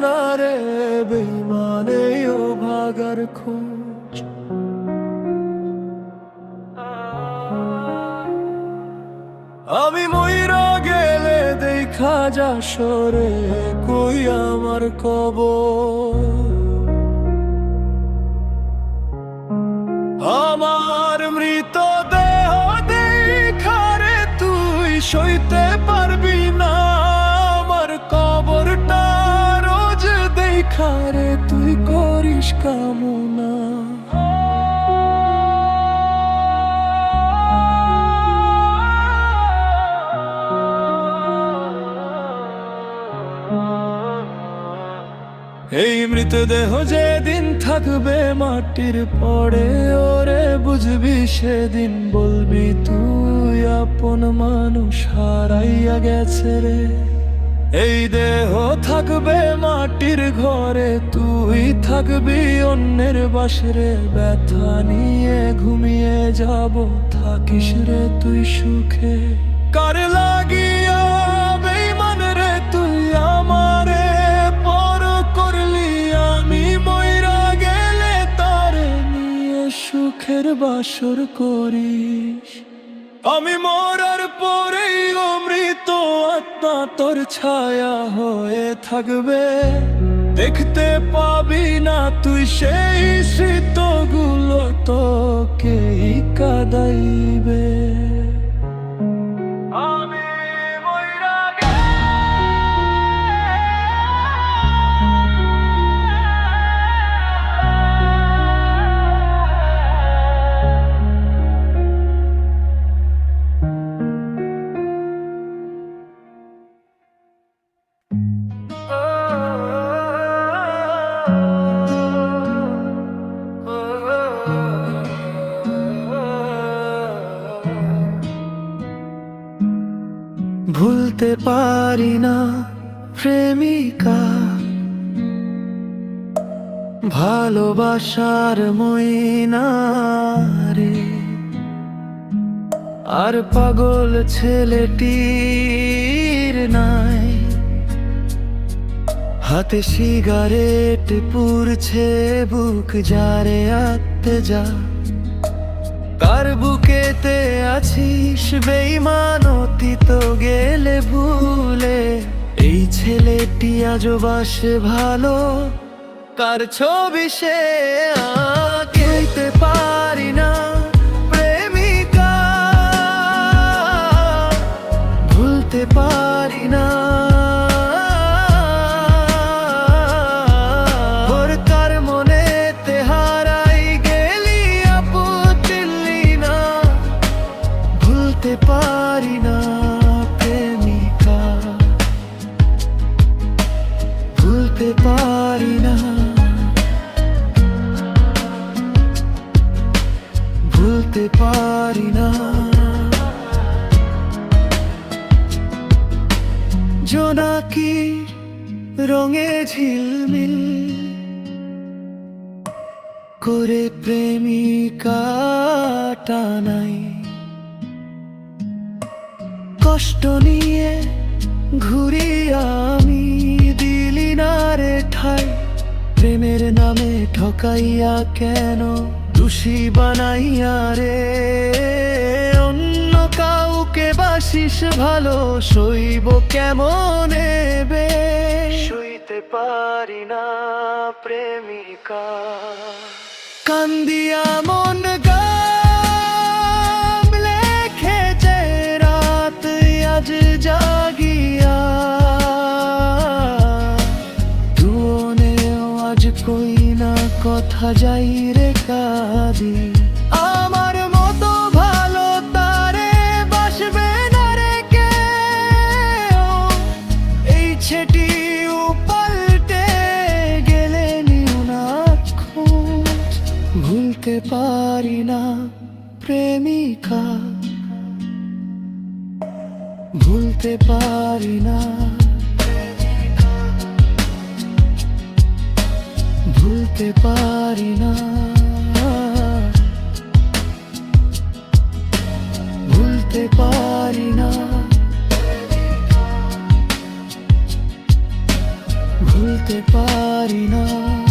না রে বেইমানে ও ভাগার খোঁজ। আমি মইরা গেলে দেখা যা সরে কই আমার কবর। আমার মৃতদেহ দেখারে তুই সইতে পারবি না, আমার কবরটা রোজ দেখারে তুই করিস কামনা। এই মৃতদেহ যেদিন থাকবে মাটির পড়ে ওরে বুঝবি সেদিন বলবি তুই আপন মানুষ হারাইয়া গেছে রে। এই দেহ থাকবে মাটির ঘরে তুই থাকবি অন্যের বাসরে, ব্যথা নিয়ে ঘুমিয়ে যাব থাকিস রে তুই সুখে। কার লাগিয়া বেঈমান রে তুই আমারে পর করলি, আমি মইরা গেলে তারে নিয়ে সুখের বাসর করিস। আমি মরার পরেই অমৃত আত্মা তোর ছায়া হয়ে থাকবে, দেখতে পাবি না তুই সেই স্মৃতিগুলো তোকেই কাঁদাইবে। ভুলতে পারি না প্রেমিকা, ভালোবাসার ময়না রে। আর পাগল ছেলেটির নাই, হাতে সিগারেট পুড়ছে বুক যারে আত্মে যা। কার বুকেতে আছিস বেঈমান অতীত গেলে ভুলে, এই ছেলেটি আজও বাসে ভালো কার ছবি সে আঁকতে পারি না প্রেমিকা, ভুলতে পারি না। ভুলতে পারি না প্রেমিকা, ভুলতে পারি না, ভুলতে পারি না। জোনাকি রঙে ঝিলমিল করে প্রেমিকা টানাই, কষ্ট নিয়ে ঘুরি আমি দিলি না রে ঠাই। প্রেমের নামে ঠকাইয়া কেন দোষী বানাইয়া রে, অন্য কাউকে বাসিস ভালো সইব কেমনে বে। সইতে পারি না প্রেমিকা, কান্দিয়া মন আজ জাগিয়া। তুনেও আজ কই না কথা যাই রে কাঁদি, আমার মতো ভালো তারে বাসবে না রে কেউ। এই ছেটি পাল্টে গেলে নিও না খোঁজ। ভুলতে পারি না প্রেমিকা, ভুলতে পারি না, ভুলতে পারি না, ভুলতে পারি না, ভুলতে পারি না।